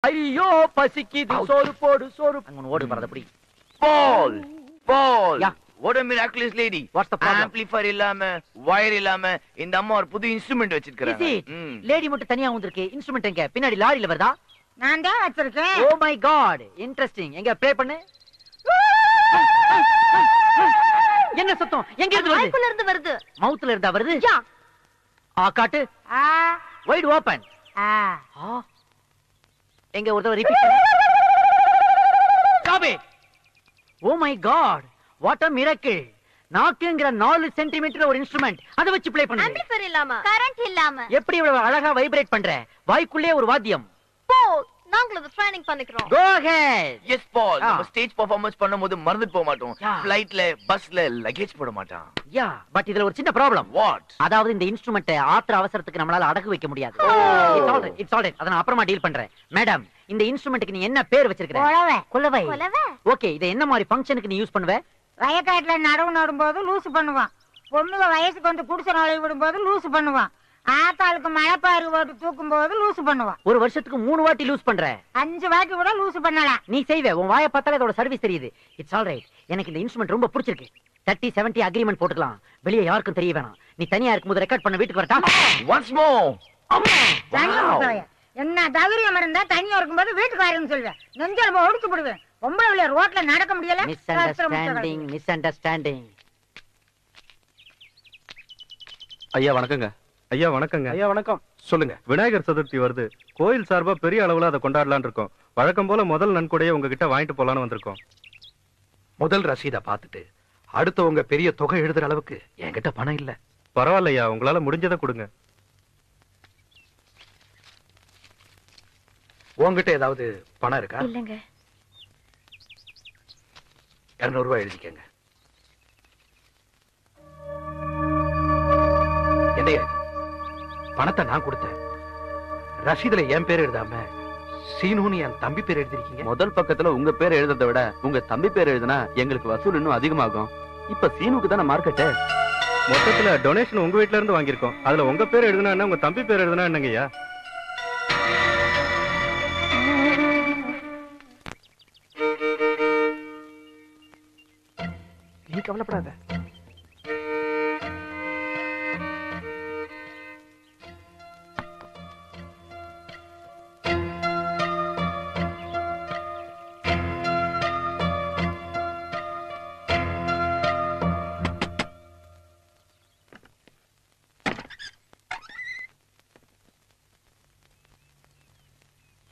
ஐயோ பசிக்குது சோறு போடு சோறு அங்க ஓடு வரத அப்படி Paul Paul Yeah. What a miraculous lady. What's the problem? Amplifier இல்லாம wire இல்லாம இந்த அம்மா ஒரு புது இன்ஸ்ட்ருமென்ட் வச்சிருக்காங்க. லேடி மட்டும் தனியா வந்திருக்கு இன்ஸ்ட்ருமென்ட் எங்க பின்னாடி லாரில வருதா நான் தான் வச்சிருக்கேன் ஓ மை காட் இன்ட்ரஸ்டிங் எங்க ப்ளே பண்ணு என்ன சத்தம் எங்க இருந்து வருது வாய்க்குள்ள இருந்து வருது மவுத்ல இருந்தா வருது யா காட்டு ஆ வைட் ஓபன் ஆ எங்க ஒரு தடவை ரிப்பீட் பண்ணு stop it oh my god what a miracle நாக்குங்கற 4 சென்டிமீட்டர் ஒரு இன்ஸ்ட்ருமென்ட் அத வச்சு ப்ளே பண்ணுங்க ஆம்பிளிஃபையர் இல்லாம கரண்ட் இல்லாம எப்படி இவ்வளவு அழகா வைப்ரேட் பண்ற வாய்க்குள்ளே ஒரு வாத்தியம் போ நாங்களும் ட்ரைனிங் பண்ணிக்கிறோம் கோ அஹெட் Yes Paul நம்ம ஸ்டேஜ் பெர்ஃபார்மன்ஸ் பண்ணும்போது மறந்துட்டு போக மாட்டோம். Yeah. ஃளைட்ல பஸ்ல லக்கேஜ் போட மாட்டான். யா பட் இதுல ஒரு சின்ன ப்ராப்ளம் What? அதாவது இந்த இன்ஸ்ட்ருமென்ட் ஆத்திர அவசரத்துக்கு நம்மளால அடகு வைக்க முடியாது இட்ஸ் ஆல் ரைட் அத நான் அப்புறமா டீல் பண்றேன் மேடம் இந்த இன்ஸ்ட்ருமென்ட்க்கு நீ என்ன பேர் வச்சிருக்க குலவை ஓகே இத என்ன மாதிரி ஃபங்க்ஷனுக்கு நீ யூஸ் பண்ணுவ வயக்காட்டுல நடவு நடும்போது லூசு பண்ணுவான் பொண்ணுங்க வயசுக்கு வந்து குடிசை நுழைய விடும்போது லூசு பண்ணுவான் ஆத்தாளுக்கு மழைப்பாரு ஓட்டு தூக்கும் போது லூசு பண்ணுவான் ஒரு வருஷத்துக்கு 3 வாட்டி லூஸ் பண்ற 5 வாட்டி கூட லூசு பண்ணலாம் நீ செய்வே உன் வாயை பார்த்தாலே அதோட சர்வீஸ் தெரியுது இட்ஸ் ஆல் ரைட் எனக்கு இந்த இன்ஸ்ட்ருமென்ட் ரொம்ப பிடிச்சிருக்கு 30-70 அக்ரிமெண்ட் போட்டுக்கலாம் வெளியே யாருக்கும் தெரிய வேணாம் நீ தனியா இருக்கும்போது ரெக்கார்ட் பண்ண வீட்டுக்கு வரட்டா Once more. என்ன தைரியம் இருந்தா தனியா இருக்கும்போது வீட்டுக்கு வரேன்னு சொல்லுவேன் நெஞ்சல் ஒடுச்சு போடுவேன் பொம்பளை ரோட்ல நடக்க முடியல மிஸ் அண்டர்ஸ்டாண்டிங் ஐயா வணக்கங்க. ஐயா வணக்கங்க. ஐயா வணக்கம். சொல்லுங்க. விநாயகர் சதுர்த்தி வருது, கோயில் சார்பா பெரிய அளவுல அதை கொண்டாடலாம்னு இருக்கோம். வழக்கம் போல முதல் நன்கொடையை உங்ககிட்ட வாங்கிட்டு போலான்னு வந்திருக்கோம். முதல் ரசீதை பார்த்துட்டு அடுத்தவங்க பெரிய தொகை எழுதுற அளவுக்கு என்கிட்ட பணம் இல்ல. பரவாயில்லையா, உங்களால முடிஞ்சதை கொடுங்க. உங்ககிட்ட ஏதாவது பணம் இருக்கா? இல்லங்க. 200 ரூபாய் எழுதிக்கங்க. என்னையா பணத்தை நான் கொடுத்தேன், ரசீதுல என் பேர் எழுதாம சீனுன்னு என் தம்பி பேர் எழுதிருக்கீங்க. முதல் பக்கத்துல உங்க பேர் எழுதுறதை விட உங்க தம்பி பேர் எழுதுனா எங்களுக்கு வசூல் இன்னும் அதிகமாகும். இப்ப சீனுக்கு தானே மார்க்கெட்டு. மொத்தத்துல டொனேஷன் உங்க வீட்ல இருந்து வாங்கியிருக்கோம். அதுல உங்க பேர் எழுதுனா என்ன, உங்க தம்பி பேர் எழுதுனா என்னங்கய்யா? நீ கவலைப்படாத.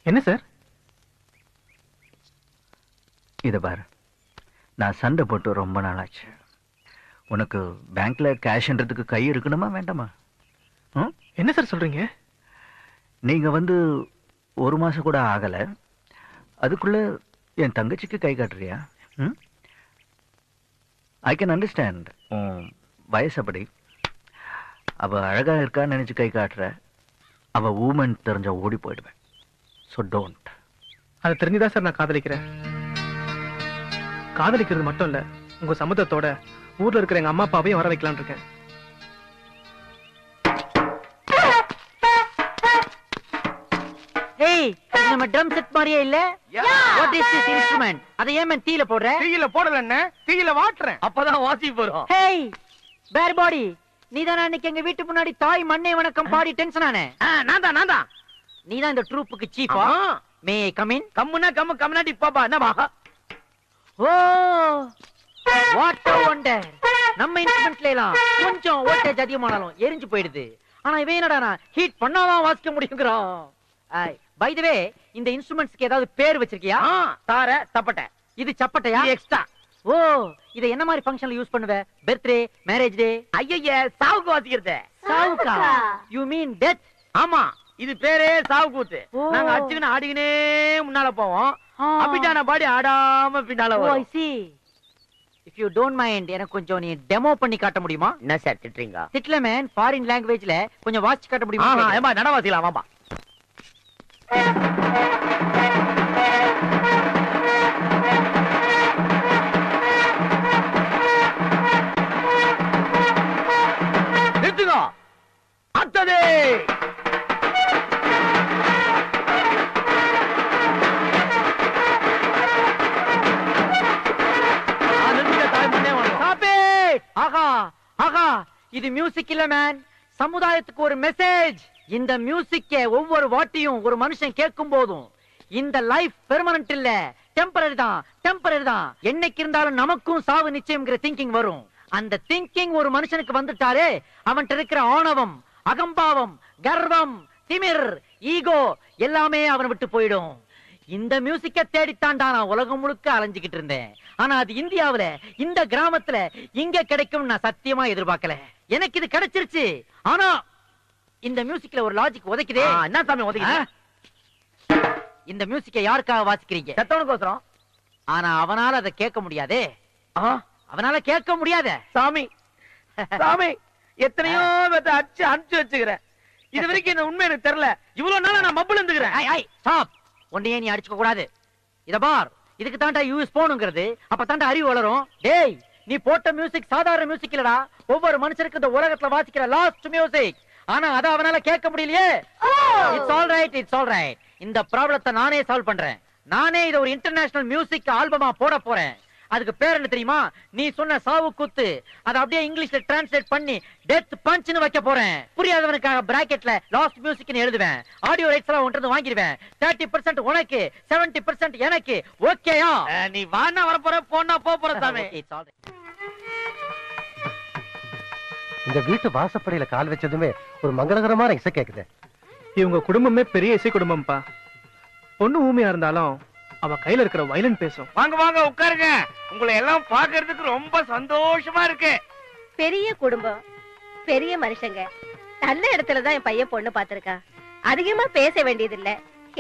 என்ன சார்? இத பாரு, நான் சண்டை போட்டு ரொம்ப நாளாச்சு. உனக்கு பேங்க்ல கேஷ்ன்றதுக்கு கை இருக்கணுமா வேண்டாமா? என்ன சார் சொல்றீங்க? நீங்க வந்து 1 மாசம் கூட ஆகல, அதுக்குள்ள என் தங்கச்சிக்கு கை காட்டுறியா? I can understand. வயசு அப்படி. அவ அழகா இருக்கான்னு நினைச்சு கை காட்டுற. அவ ஊமன் தெரிஞ்சா ஓடி போயிடுவேன். So don't. அதை தெரிஞ்சுதான் சார் நான் காதலிக்கிறேன். காதலிக்கிறது மட்டும் இல்ல, உங்க சம்மதத்தோட ஊர்ல இருக்கிற எங்க அம்மா அப்பாவையும் வர வைக்கலாம்னு இருக்கேன். ஏய் இது நம்ம ட்ரம் செட் மாதிரியே இல்ல? What is this instrument? அத ஏன் man தீயில போடுற? தீயில போடல என்ன, தீயில வாட்டுறேன். அப்பதான் வாசி போறோம். ஹேய் பேர் பாடி, நீதானே அன்னைக்கு எங்க வீட்டு முன்னாடி தாய் மண்ணே வணக்கம் பாடி டென்ஷன் ஆனே? நான் தான் நீதான் இந்த ட்ரூப்புக்கு சீஃபா? மே ஐ கம் இன்? கம்முனா கம்முனாடி பாப்பா என்னமா? Oh what a wonder. நம்ம இன்ஸ்ட்ருமென்ட்ல எல்லாம் கொஞ்சம் வோல்டேஜ் அதிகமானாலும் எரிஞ்சு போயிடுது. ஆனா இவன் என்னடா ஹீட் பண்ணாதான் வாசிக்க முடியும்ங்கறான். பை தி வே இந்த இன்ஸ்ட்ருமென்ட்ஸ்க்கு ஏதாவது பேர் வச்சிருக்கியா? தார தப்பட்ட. இது சப்பட்டையா? எக்ஸ்ட்ரா. ஓ இத என்ன மாதிரி ஃபங்க்ஷன்ல யூஸ் பண்ணுவ? Birthday, marriage day? ஐயய்ய சாவுக்கு வாசிக்கிறது. சாவுக்கா? You mean death? ஆமா, இது பேரே சாவு கூத்து. ஓ. நாங்க அச்சுக்கின்னு ஆடிக்கினே முன்னால போவோம். அப்பிட்டான பாடி ஆடாம பின்னால ஓ ஐ வரும். see. If you don't mind எனக்கு கொஞ்சம் நீ டெமோ பண்ணி காட்ட முடியுமா? என்ன சார் திட்டுறீங்க? திட்ல மேன் ஃபாரின் லாங்குவேஜ்ல கொஞ்சம் வாசிச்சு காட்ட முடியுமா? ஏமா நடவாசிக்கலாம் வாப்பா. நிறுத்துங்க. அடுத்தது இது மியூசிக் இல்ல மேன், சமுதாயத்துக்கு ஒரு மெசேஜ். இந்த மியூசிக்கை ஒவ்வொரு வாட்டியும் ஒரு மனுஷன் கேட்கும் போதும் இந்த லைஃப் பெர்மனன்ட் இல்ல, டெம்பரரி தான், டெம்பரரி தான். என்னைக்கு இருந்தாலும் நமக்கும் சாவு நிச்சயம்ங்கிற திங்கிங் வரும். அந்த திங்கிங் ஒரு மனுஷனுக்கு வந்துட்டாரே, அவன்கிட்ட இருக்கிற ஆணவம், அகம்பாவம், கர்வம், திமிர், ஈகோ எல்லாமே அவனை விட்டு போயிடும். இந்த மியூசிக்கை தேடித்தாண்டா நான் உலகம் முழுக்க அலைஞ்சுக்கிட்டு இருந்தேன். ஆனா அது இந்தியாவுல இந்த கிராமத்துல இங்க கிடைக்கும் நான் சத்தியமா எதிர்பார்க்கல. எனக்கு இது கிடைச்சிருச்சு. ஆனா இந்த மியூசிக்ல ஒரு லாஜிக் உதைக்குதே. என்ன சாமி உதைக்குது? இந்த மியூசிக்கை யாருக்காக வாசிக்கிறீங்க? செத்தவனுக்கோசரம். ஆனா அவனால அதை கேட்க முடியாதே. அவனால கேட்க முடியாத. சாமி சாமி எத்தனையோ பேத்த அடிச்சு அனுப்பிச்சு வச்சுக்கிறேன். இது வரைக்கும் இந்த உண்மை எனக்கு தெரியல. இவ்வளவு நாளா நான் மப்புல இருந்துக்கிறேன். ஸ்டாப். உன்னையே நீ அடிச்சுக்க கூடாது. இத பார், இதுக்கு தாண்டா யூஎஸ் போனுங்கிறது. அப்ப தாண்டா அறிவு வளரும். டேய், நீ போட்ட மியூசிக் சாதாரண மியூசிக் இல்லடா, ஒவ்வொரு மனுஷனுக்கு இந்த உலகத்துல வாசிக்கிற லாஸ்ட் மியூசிக். ஆனா அத அவனால கேட்க முடியலையே. It's all right, it's all right. இந்த ப்ராப்ளத்தை நானே சால்வ் பண்றேன். நானே இத ஒரு இன்டர்நேஷனல் மியூசிக் ஆல்பமா போட போறேன். அதுக்கு பேர் என்ன தெரியுமா? நீ சொன்ன சாவு குத்து. அத அப்படியே இங்கிலீஷ்ல டிரான்ஸ்லேட் பண்ணி டெத் பஞ்ச்னு வைக்க போறேன். புரியாதவனுக்காக பிராக்கெட்ல லாஸ்ட் மியூசிக்னு எழுதுவேன். ஆடியோ ரைட்ஸ் எல்லாம் ஒன்றது வாங்கிடுவேன். 30% உனக்கு, 70% எனக்கு. ஓகேயா? நீ வானா வர போற, போனா போற சாமி. இந்த வீட்டு வாசப்படியில கால் வச்சதுமே ஒரு மங்களகரமான இசை கேக்குது. இவங்க குடும்பமே பெரிய இசை குடும்பம்ப்பா. பொண்ணு ஊமையா இருந்தாலும் அவ கையில இருக்கிற வயலின் பேசும். வாங்க வாங்க உட்காருங்க. உங்களை எல்லாம் பாக்குறதுக்கு ரொம்ப சந்தோஷமா இருக்கு. பெரிய குடும்பம், பெரிய மனுஷங்க. நல்ல இடத்துலதான் என் பையன் பொண்ணு பாத்திருக்கா. அதிகமா பேச வேண்டியது இல்ல.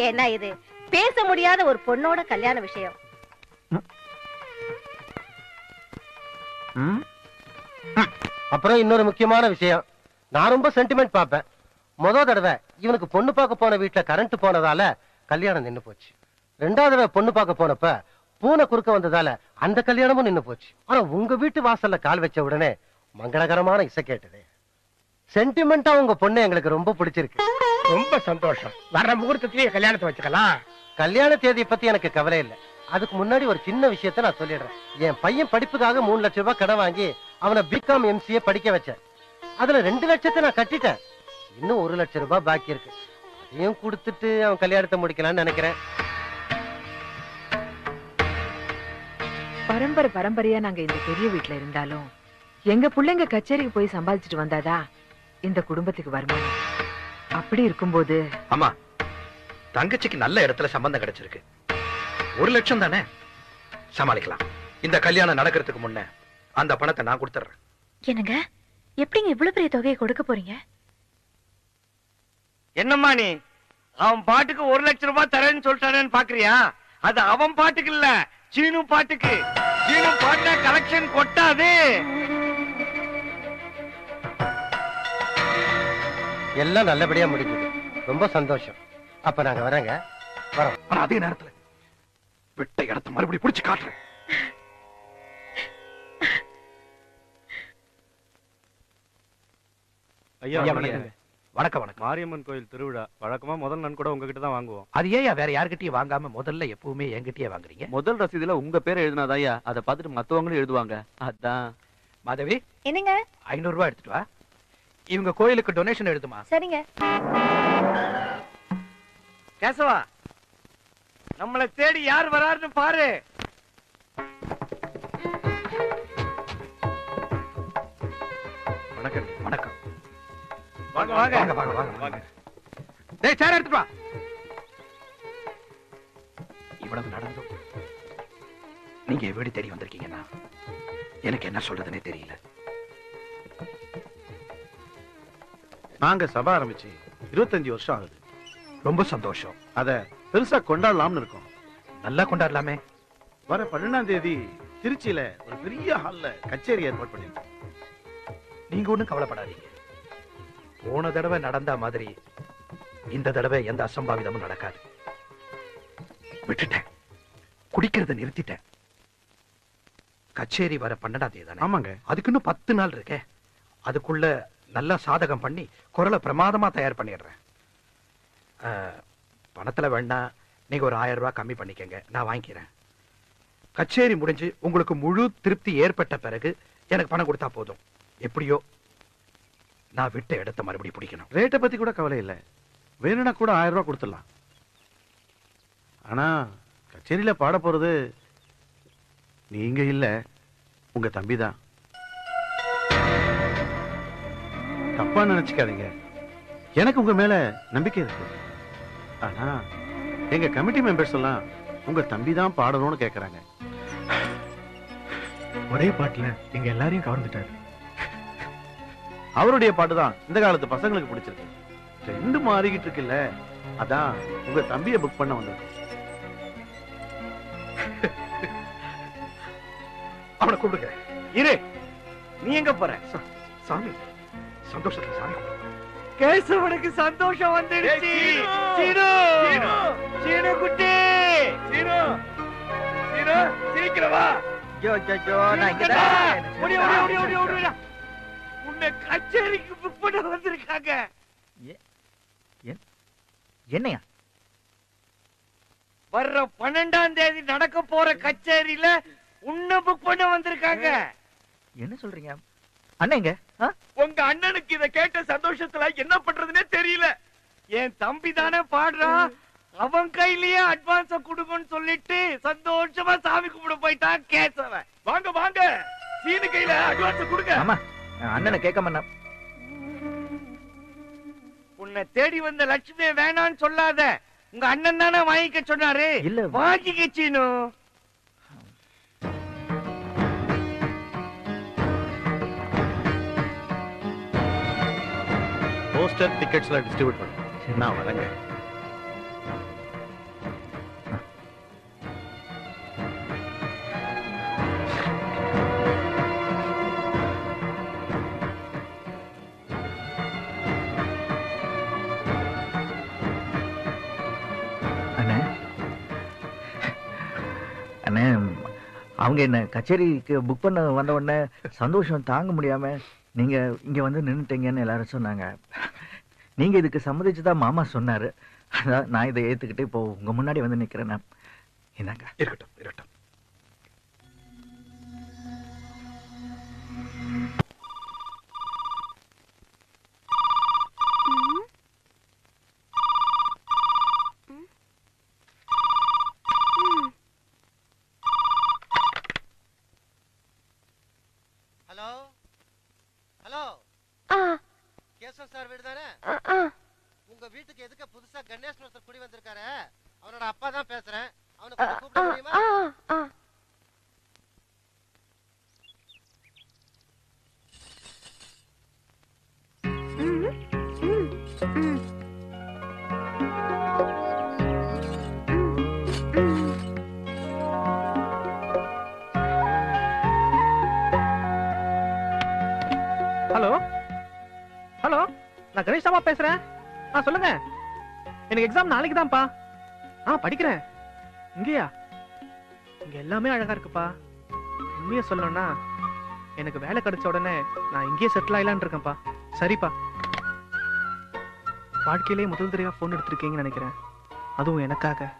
ஏன்னா இது பேச முடியாத ஒரு பொண்ணோட கல்யாண விஷயம். அப்புறம் இன்னொரு முக்கியமான விஷயம், நான் ரொம்ப சென்டிமெண்ட் பாப்பேன். முதல் தடவை இவனுக்கு பொண்ணு பார்க்க போன வீட்டுல கரண்ட் போனதால கல்யாணம் நின்னு போச்சு. ரெண்டாவது தடவை பொண்ணு பார்க்க போனப்ப பூனை குறுக்க வந்ததால அந்த கல்யாணமும் நின்னு போச்சு. ஆனா உங்க வீட்டு வாசல்ல கால் வச்ச உடனே மங்களகரமான இசை கேட்டது. சென்டிமெண்டா உங்க பொண்ணு எங்களுக்கு ரொம்ப பிடிச்சிருக்கு. ரொம்ப சந்தோஷம். வர்ற முகூர்த்தத்திலேயே கல்யாணத்தை வச்சுக்கலாம். கல்யாண தேதியை பத்தி எனக்கு கவலை இல்லை. அதுக்கு முன்னாடி ஒரு சின்ன விஷயத்த நான் சொல்லிடுறேன். என் பையன் படிப்புக்காக 3 லட்சம் ரூபாய் கடன் வாங்கி அவனை பிகாம் MCA படிக்க வச்சேன். அதுல 2 லட்சத்தை நான் கட்டிட்டேன். இன்னும் 1 லட்சம் ரூபாய் பாக்கி இருக்கு. அதையும் கொடுத்துட்டு அவன் கல்யாணத்தை முடிக்கலாம்னு நினைக்கிறேன். பரம்பரையா நாங்க இந்த பெரிய வீட்டுல இருந்தாலும் எங்க பிள்ளைங்க கச்சேரிக்கு போய் சம்பாதிச்சுட்டு வந்தாதா இந்த குடும்பத்துக்கு வருமானம். அப்படி இருக்கும்போது ஆமா, தங்கச்சிக்கு நல்ல இடத்துல சம்பந்தம் கிடைச்சிருக்கு. 1 லட்சம் தானே, சமாளிக்கலாம். இந்த கல்யாணம் நடக்கிறதுக்கு முன்ன அந்த பணத்தை நான் கொடுத்துறேன். என்னங்க, எப்படிங்க இவ்வளவு பெரிய தொகையை கொடுக்க போறீங்க? என்னம்மா நீ அவன் பாட்டுக்கு 1 லட்சம் ரூபாய் தரேன்னு சொல்லிட்டானேன்னு பாக்குறியா? அது அவன் பாட்டுக்கு இல்ல, சீனு பாட்டுக்கு. சீனு பாட்டுல கலெக்ஷன் கொட்டாது. எல்லாம் நல்லபடியா முடிஞ்சது. ரொம்ப சந்தோஷம். அப்ப நாங்க வரேங்க. வரோம். ஆனா அதே நேரத்துல விட்ட இடத்தை மறுபடியும் பிடிச்சு காட்டுறேன். ஐயா வணக்கம். வணக்கம். மாரியம்மன் கோயில் திருவிழா வழக்கமா முதல் நன்கொடை உங்ககிட்ட தான் வாங்குவோம். அது ஏன் வேற யார்கிட்டயும் வாங்காம முதல்ல எப்பவுமே என்கிட்டயே வாங்குறீங்க? முதல் ரசீதுல உங்க பேர் எழுதினாதாயா, அதை பார்த்துட்டு மத்தவங்களும் எழுதுவாங்க. அதான். மாதவி, என்னங்க? 500 ரூபாய் எடுத்துட்டு வா. இவங்க கோயிலுக்கு டொனேஷன் எழுதுமா? சரிங்க. கேசவா, நம்மளை தேடி யார் வராருன்னு பாரு. வணக்கம். வணக்கம். வாங்க வாங்க வாங்க வாங்க வாங்க வாங்க. டேய், சேர் எடுத்துட்டு வா. இவ்வளவு நடந்தும் நீங்க வீடு தேடி வந்திருக்கீங்கன்னா எனக்கு என்ன சொல்றதுன்னே தெரியல. நாங்க சபை ஆரம்பிச்சு 25 வருஷம் ஆகுது. ரொம்ப சந்தோஷம். அத பெருசா கொண்டாடலாம்னு இருக்கோம். நல்லா கொண்டாடலாமே. வர 12ஆம் தேதி திருச்சியில ஒரு பெரிய ஹால்ல கச்சேரி ஏற்பாடு பண்ணிருக்கோம். நீங்க ஒண்ணும் கவலைப்படாதீங்க. போன தடவை நடந்த மாதிரி இந்த தடவை எந்த அசம்பாவிதமும் நடக்காது. விட்டுட்டேன், குடிக்கிறத நிறுத்திட்டேன். கச்சேரி வர 12ஆம் தேதி தானே? ஆமாங்க. அதுக்கு இன்னும் 10 நாள் இருக்கே. அதுக்குள்ள நல்லா சாதகம் பண்ணி குரலை பிரமாதமா தயார் பண்ணிடுறேன். பணத்துல வேணா நீங்க ஒரு 1000 ரூபாய் கம்மி பண்ணிக்கங்க, நான் வாங்கிக்கிறேன். கச்சேரி முடிஞ்சு உங்களுக்கு முழு திருப்தி ஏற்பட்ட பிறகு எனக்கு பணம் கொடுத்தா போதும். எப்படியோ நான் விட்ட இடத்த மறுபடியும் பிடிக்கணும். ரேட்டை பத்தி கூட கவலை இல்லை, வேணும்னா கூட 1000 ரூபாய் கொடுத்துடலாம். ஆனா கச்சேரியில பாட போறது நீங்க இல்ல, உங்க தம்பிதான். தப்பா நினைச்சுக்காதீங்க, எனக்கு உங்க மேல நம்பிக்கை இருக்கு. ஆனா எங்க கமிட்டி மெம்பர்ஸ் எல்லாம் உங்க தம்பி தான் பாடணும்னு கேக்குறாங்க. ஒரே பாட்டுல எங்க எல்லாரையும் கவர்ந்துட்டாரு. அவருடைய பாட்டு தான் இந்த காலத்து பசங்களுக்கு பிடிச்சிருக்கு. ட்ரெண்ட் மாறிக்கிட்டு இருக்குல்ல, அதான் உங்க தம்பியை புக் பண்ண வந்திருக்கோம். அவனை கூப்பிடுங்க. இரு, நீ எங்க போற? சாமி சந்தோஷத்துல சாமி கேசவனுக்கு சந்தோஷம் வந்துடுச்சு. சீனு, சீனு குட்டி, சீனு, சீனு சீக்கிரம் வா. உன்னை கச்சேரிக்கு புக் பண்ண வந்திருக்காங்க. என்னையா? வர்ற 12ஆம் தேதி நடக்க போற கச்சேரியில உன்னை புக் பண்ண வந்திருக்காங்க. என்ன சொல்றீங்க அண்ணங்க? உங்க அண்ணனுக்கு இத கேட்ட சந்தோஷத்துல என்ன பண்றதுன்னே தெரியல. என் தம்பி தானே பாடுறான், அவன் கையிலேயே அட்வான்ஸ கொடுங்கன்னு சொல்லிட்டு சந்தோஷமா சாமி கும்பிட போயிட்டான் கேசவன். வாங்க வாங்க, சீனு கையில அட்வான்ஸ் கொடுங்க. ஆமா, அண்ணனை கேட்க மாட்டேன். உன்னை தேடி வந்த லட்சுமியை வேணான்னு சொல்லாத, உங்க அண்ணன் தானே வாங்கிக்க சொன்னாரு. இல்ல, வாங்கிக்க சீனு. போஸ்டர் டிக்கெட்ஸ்ல டிஸ்ட்ரிபியூட் பண்ணு. நான் வரேங்க. அண்ணே, அவங்க என்ன கச்சேரிக்கு புக் பண்ண வந்த உடனே சந்தோஷம் தாங்க முடியாம நீங்க இங்க வந்து நின்னுட்டீங்கன்னு எல்லாரும் சொன்னாங்க. நீங்க இதுக்கு சம்மதிச்சுதான் மாமா சொன்னாரு. அதான் நான் இதை ஏத்துக்கிட்டு இப்போ உங்க முன்னாடி வந்து நிக்கிறேன். இந்தாங்க. இருக்கட்டும் இருக்கட்டும். ஹலோ ஹலோ, கேசவ் சார் வீடு தானே? உங்க வீட்டுக்கு எதுக்கு புதுசா கணேஷ் ஒருத்தர் குடி வந்திருக்காரு, அவனோட அப்பா தான் பேசுறேன். அவனுக்கு கூப்பிட முடியுமா? ஹலோ ஹலோ, நான் கணேஷ் தாமா பேசுறேன். சொல்லுங்க. எனக்கு எக்ஸாம் நாளைக்கு தான்ப்பா. படிக்கிறேன். இங்கேயா? இங்க எல்லாமே அழகா இருக்குப்பா. உண்மையை சொல்லணும்னா எனக்கு வேலை கிடைச்ச உடனே நான் இங்கேயே செட்டில் ஆகலான்னு இருக்கேன்ப்பா. சரிப்பா. வாழ்க்கையிலே முதல் தடவையா போன் எடுத்திருக்கீங்கன்னு நினைக்கிறேன், அதுவும் எனக்காக.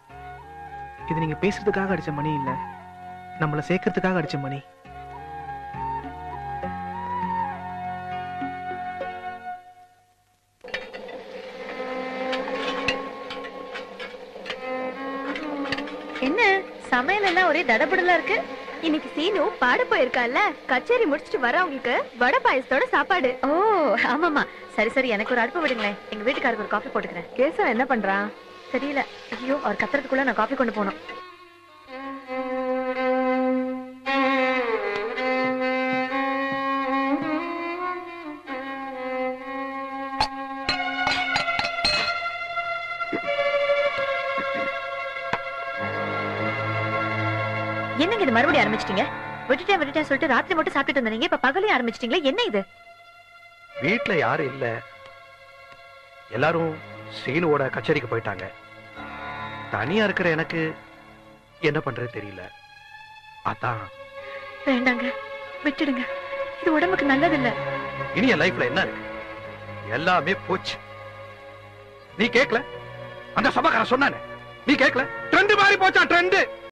இது நீங்க பேசுறதுக்காக அடிச்ச மணி இல்ல, நம்மள சேர்க்கறதுக்காக அடிச்ச மணி. என்ன சமையல் எல்லாம் ஒரே தடபுடலா இருக்கு? இன்னைக்கு சீனு பாட போயிருக்கால, கச்சேரி முடிச்சிட்டு வரவங்களுக்கு வடை பாயசத்தோட சாப்பாடு. ஓ ஆமாமா, சரி சரி, எனக்கு ஒரு அடுப்பு விடுங்களேன். எங்க வீட்டுக்காரருக்கு ஒரு காஃபி போட்டுக்கிறேன். கேசவன் என்ன பண்றான் தெரியல. ஐயோ, அவர் கத்துறதுக்குள்ள நான் காஃபி கொண்டு போனோம். என்னங்க இது மறுபடியும் ஆரம்பிச்சிட்டீங்க? விட்டுட்டேன் சொல்லிட்டு ராத்திரி மட்டும் சாப்பிட்டு இருந்தீங்க, இப்ப பகலையும் ஆரம்பிச்சிட்டீங்களா? என்ன இது? வீட்டுல யாரும் இல்ல, எல்லாரும் சீனுவோட கச்சேரிக்கு போயிட்டாங்க. தனியா இருக்கிற எனக்கு என்ன பண்றது தெரியல. அதான். வேண்டாங்க, விட்டுடுங்க. இது உடம்புக்கு நல்லது இல்ல. இனி என் லைஃப்ல என்ன இருக்கு? எல்லாமே போச்சு. நீ கேட்கல? அந்த சபகாரன் சொன்னானே, நீ கேட்கல? ட்ரெண்ட் மாறி போச்சா? ட்ரெண்ட்